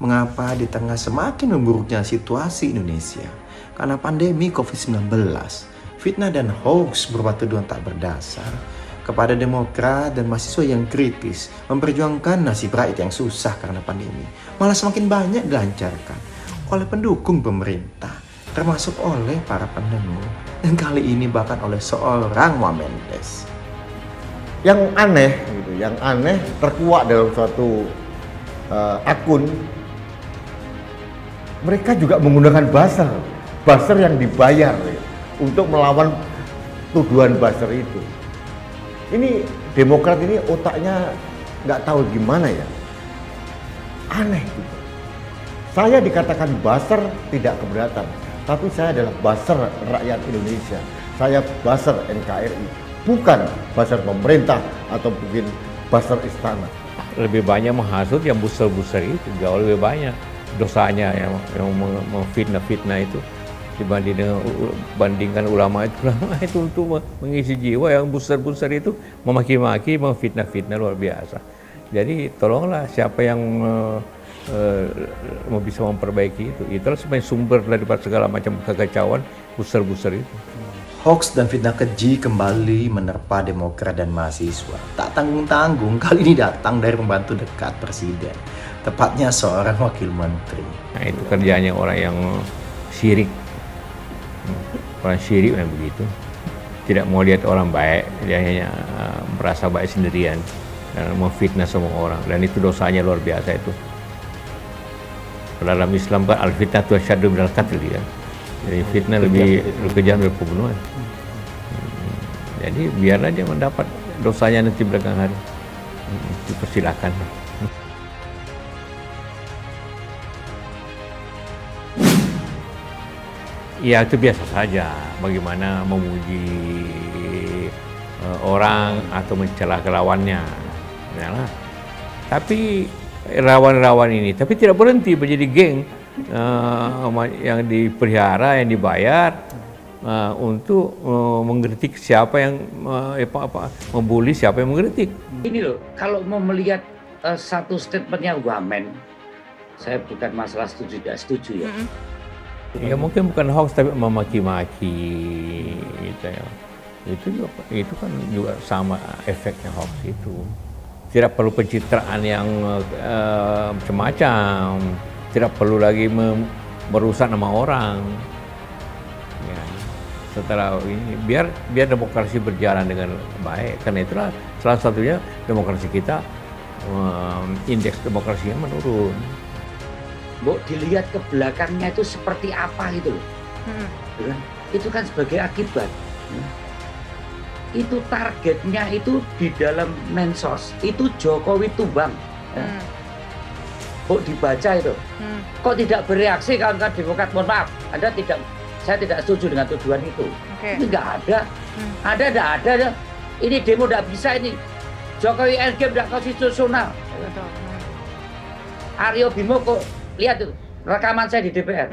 Mengapa di tengah semakin memburuknya situasi Indonesia karena pandemi COVID-19, fitnah dan hoax berupa tuduhan tak berdasar kepada Demokrat dan mahasiswa yang kritis memperjuangkan nasib rakyat yang susah karena pandemi malah semakin banyak dilancarkan oleh pendukung pemerintah, termasuk oleh para pendengar, dan kali ini bahkan oleh seorang Wah Mendes. Yang aneh terkuak dalam suatu akun, mereka juga menggunakan buzzer yang dibayar untuk melawan tuduhan buzzer itu. Ini Demokrat ini otaknya nggak tahu gimana ya, aneh gitu. Saya dikatakan buzzer tidak keberatan, tapi saya adalah buzzer rakyat Indonesia. Saya buzzer NKRI, bukan buzzer pemerintah atau mungkin buzzer istana. Lebih banyak menghasut yang buzzer-buzzer itu, jauh lebih banyak dosanya yang memfitnah itu dibandingkan ulama itu untuk mengisi jiwa. Yang buzzer itu memaki-maki, memfitnah luar biasa. Jadi tolonglah siapa yang bisa memperbaiki itulah sebenarnya sumber daripada segala macam kekacauan buzzer itu. Hoax dan fitnah keji kembali menerpa Demokrat dan mahasiswa. Tak tanggung-tanggung, kali ini datang dari pembantu dekat Presiden, tepatnya seorang wakil menteri. Nah, itu kerjanya orang yang syirik. Orang syirik yang begitu. Tidak mau lihat orang baik, dia hanya merasa baik sendirian dan memfitnah semua orang. Dan itu dosanya luar biasa itu. Dalam Islam kan al-fitnah tu asyaddu minal qatl ya. Jadi fitnah lebih kejam dari pembunuhan. Jadi biarlah dia mendapat dosanya nanti belakang hari. Dipersilakan. Ya itu biasa saja. Bagaimana memuji orang atau mencela lawannya. Yalah. Tapi rawan-rawan ini, tapi tidak berhenti menjadi geng yang dipelihara, yang dibayar untuk mengkritik siapa yang membuli siapa yang mengkritik. Ini loh, kalau mau melihat satu statementnya Wamen, saya bukan masalah setuju tidak setuju ya. Ya mungkin bukan hoax tapi memaki-maki gitu ya. Itu kan juga sama efeknya hoax itu. Tidak perlu pencitraan yang macam-macam, tidak perlu lagi merusak nama orang. Ya, setelah ini biar demokrasi berjalan dengan baik. Karena itulah salah satunya demokrasi kita indeks demokrasinya menurun. Bu, dilihat ke belakangnya itu seperti apa gitu loh. Itu kan sebagai akibat. Itu targetnya itu di dalam mensos itu Jokowi tumbang. Kok dibaca itu? Kok tidak bereaksi kawan-kawan Demokrat? Mohon maaf, saya tidak setuju dengan tuduhan itu. Ini nggak ada. Ada. Ini demo nggak bisa ini. Jokowi endgame nggak konstitusional. Aryo Bimo kok lihat itu rekaman saya di DPR.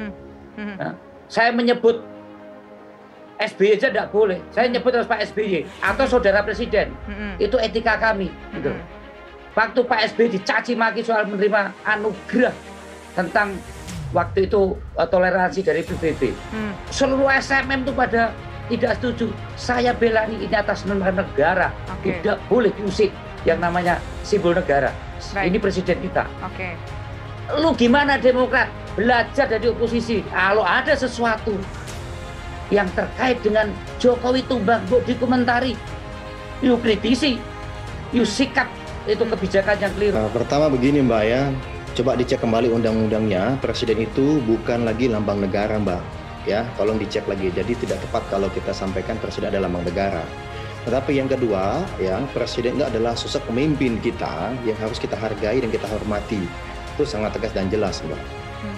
Saya menyebut SBY aja tidak boleh. Saya nyebut harus Pak SBY atau saudara presiden. Itu etika kami. Gitu. Waktu Pak SBY dicaci maki soal menerima anugerah tentang waktu itu toleransi dari PBB. Seluruh SMM itu pada tidak setuju. Saya bela ini atas nama negara. Tidak boleh diusik yang namanya simbol negara. Ini presiden kita. Lu gimana Demokrat? Belajar dari oposisi. Kalau ada sesuatu yang terkait dengan Jokowi tumbang, bu dikomentari, yuk kritisi, yuk sikap itu kebijakan yang keliru. Pertama begini Mbak ya, coba dicek kembali undang-undangnya. Presiden itu bukan lagi lambang negara Mbak, ya tolong dicek lagi. Jadi tidak tepat kalau kita sampaikan presiden adalah lambang negara. Tetapi yang kedua, ya presiden itu adalah sosok pemimpin kita yang harus kita hargai dan kita hormati. Itu sangat tegas dan jelas Mbak.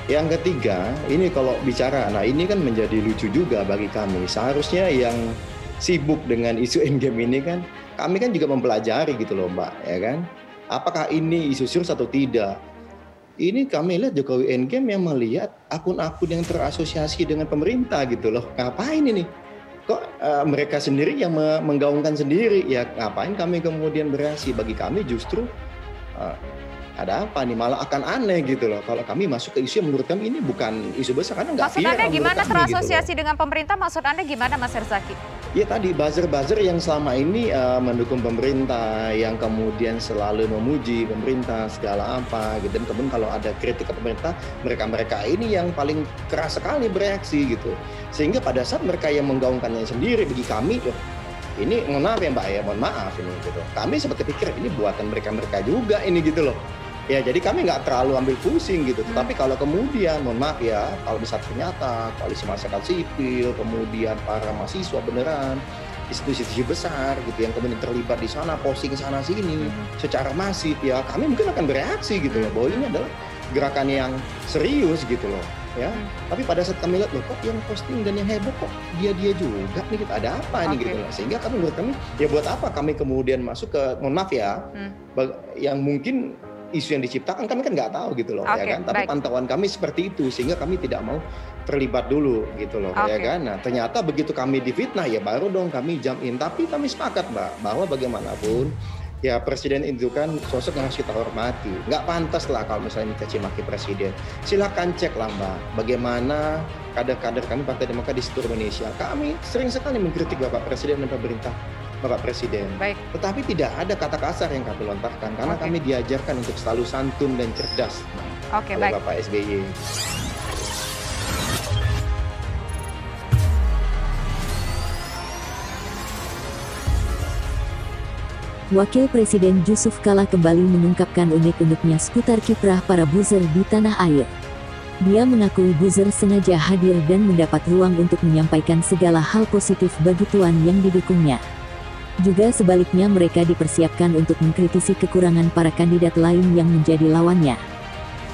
Yang ketiga, ini kalau bicara, nah ini kan menjadi lucu juga bagi kami. Seharusnya yang sibuk dengan isu endgame ini kan, kami kan juga mempelajari gitu loh Mbak, ya kan. Apakah ini isu serius atau tidak? Ini kami lihat Jokowi endgame yang melihat akun-akun yang terasosiasi dengan pemerintah gitu loh. Ngapain ini? Kok mereka sendiri yang menggaungkan sendiri? Ya ngapain kami kemudian bereaksi? Bagi kami justru ada apa nih, malah akan aneh gitu loh kalau kami masuk ke isu yang menurut kami ini bukan isu besar karena nggak Maksud viral Anda gimana menurut kami terasosiasi gitu dengan pemerintah? Maksud Anda gimana, Mas Herzaki? Ya tadi buzzer-buzzer yang selama ini mendukung pemerintah, yang kemudian selalu memuji pemerintah segala apa gitu, dan kemudian kalau ada kritik ke pemerintah, mereka ini yang paling keras sekali bereaksi gitu, sehingga pada saat mereka yang menggaungkannya sendiri, bagi kami ini mohon maaf ya Mbak ya, mohon maaf ini gitu. Kami seperti pikir ini buatan mereka juga ini gitu loh. Ya jadi kami nggak terlalu ambil pusing gitu. Tetapi kalau kemudian mohon maaf ya, kalau misalnya ternyata koalisi masyarakat sipil, kemudian para mahasiswa beneran, institusi besar gitu yang kemudian terlibat di sana, posting sana sini secara masif, ya kami mungkin akan bereaksi gitu loh, bahwa ini adalah gerakan yang serius gitu loh. Ya, tapi pada saat kami lihat loh kok yang posting dan yang heboh kok dia juga nih, kita ada apa nih gitu loh, sehingga kami menurut kami ya buat apa kami kemudian masuk ke mohon maaf ya yang mungkin isu yang diciptakan kami kan nggak tahu gitu loh ya kan, tapi pantauan kami seperti itu sehingga kami tidak mau terlibat dulu gitu loh ya kan. Nah ternyata begitu kami difitnah ya baru dong kami jump in, tapi kami sepakat Mbak bahwa bagaimanapun ya presiden itu kan sosok yang harus kita hormati. Nggak pantas lah kalau misalnya caci maki presiden. Silakan cek lah Mbak, bagaimana kader-kader kami Partai Demokrat di seluruh Indonesia. Kami sering sekali mengkritik Bapak Presiden dan pemerintah Bapak Presiden. Baik. Tetapi tidak ada kata kasar yang kami lontarkan karena kami diajarkan untuk selalu santun dan cerdas oleh Bapak SBY. Wakil Presiden Jusuf Kalla kembali mengungkapkan unek-uneknya seputar kiprah para buzzer di tanah air. Dia mengakui buzzer sengaja hadir dan mendapat ruang untuk menyampaikan segala hal positif bagi tuan yang didukungnya. Juga sebaliknya mereka dipersiapkan untuk mengkritisi kekurangan para kandidat lain yang menjadi lawannya.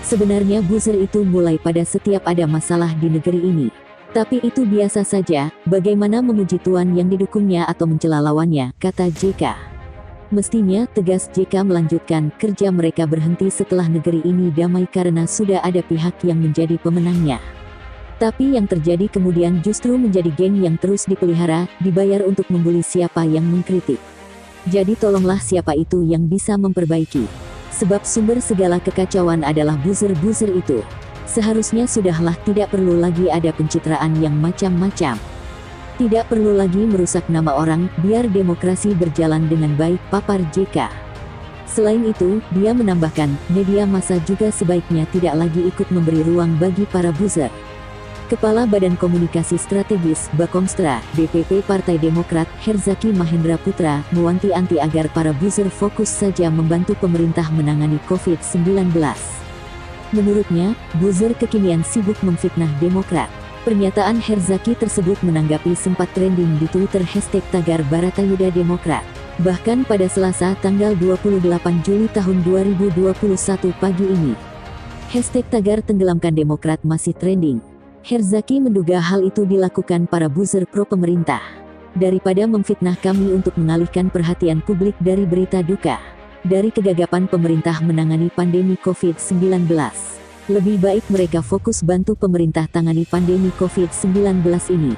Sebenarnya buzzer itu mulai pada setiap ada masalah di negeri ini. Tapi itu biasa saja, bagaimana memuji tuan yang didukungnya atau mencela lawannya, kata JK. Mestinya, tegas JK melanjutkan, kerja mereka berhenti setelah negeri ini damai karena sudah ada pihak yang menjadi pemenangnya. Tapi yang terjadi kemudian justru menjadi geng yang terus dipelihara, dibayar untuk membuli siapa yang mengkritik. Jadi tolonglah siapa itu yang bisa memperbaiki. Sebab sumber segala kekacauan adalah buzzer-buzzer itu. Seharusnya sudahlah, tidak perlu lagi ada pencitraan yang macam-macam. Tidak perlu lagi merusak nama orang, biar demokrasi berjalan dengan baik, papar JK. Selain itu, dia menambahkan, media massa juga sebaiknya tidak lagi ikut memberi ruang bagi para buzzer. Kepala Badan Komunikasi Strategis, Bakomstra, DPP Partai Demokrat, Herzaki Mahendra Putra, mewanti-wanti agar para buzzer fokus saja membantu pemerintah menangani COVID-19. Menurutnya, buzzer kekinian sibuk memfitnah Demokrat. Pernyataan Herzaki tersebut menanggapi sempat trending di Twitter #TagarBaratayuda Demokrat. Bahkan pada Selasa tanggal 28 Juli tahun 2021 pagi ini, #Tagar tenggelamkan Demokrat masih trending. Herzaki menduga hal itu dilakukan para buzzer pro pemerintah. Daripada memfitnah kami untuk mengalihkan perhatian publik dari berita duka, dari kegagapan pemerintah menangani pandemi COVID-19. Lebih baik mereka fokus bantu pemerintah tangani pandemi COVID-19 ini.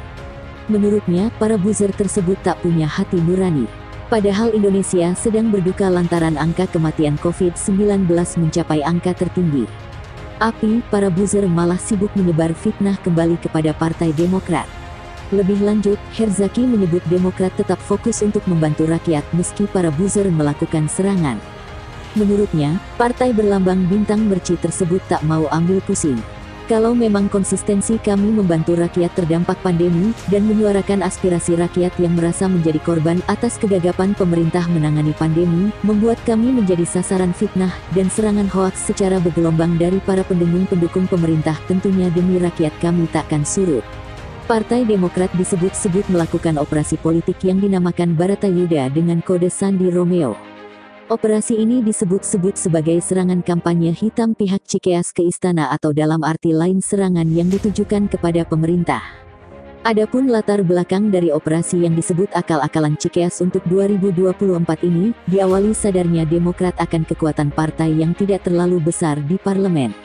Menurutnya, para buzzer tersebut tak punya hati nurani. Padahal Indonesia sedang berduka lantaran angka kematian COVID-19 mencapai angka tertinggi. Tapi, para buzzer malah sibuk menyebar fitnah kembali kepada Partai Demokrat. Lebih lanjut, Herzaki menyebut Demokrat tetap fokus untuk membantu rakyat meski para buzzer melakukan serangan. Menurutnya, partai berlambang bintang merci tersebut tak mau ambil pusing. Kalau memang konsistensi kami membantu rakyat terdampak pandemi, dan menyuarakan aspirasi rakyat yang merasa menjadi korban atas kegagapan pemerintah menangani pandemi, membuat kami menjadi sasaran fitnah, dan serangan hoaks secara bergelombang dari para pendukung pemerintah, tentunya demi rakyat kami takkan surut. Partai Demokrat disebut-sebut melakukan operasi politik yang dinamakan Baratayuda dengan kode Sandi Romeo. Operasi ini disebut-sebut sebagai serangan kampanye hitam pihak Cikeas ke istana atau dalam arti lain serangan yang ditujukan kepada pemerintah. Adapun latar belakang dari operasi yang disebut akal-akalan Cikeas untuk 2024 ini, diawali sadarnya Demokrat akan kekuatan partai yang tidak terlalu besar di parlemen.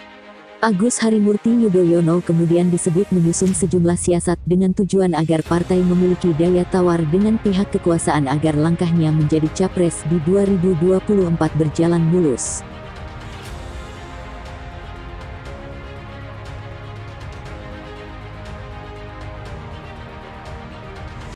Agus Harimurti Yudhoyono kemudian disebut menyusun sejumlah siasat dengan tujuan agar partai memiliki daya tawar dengan pihak kekuasaan agar langkahnya menjadi capres di 2024 berjalan mulus.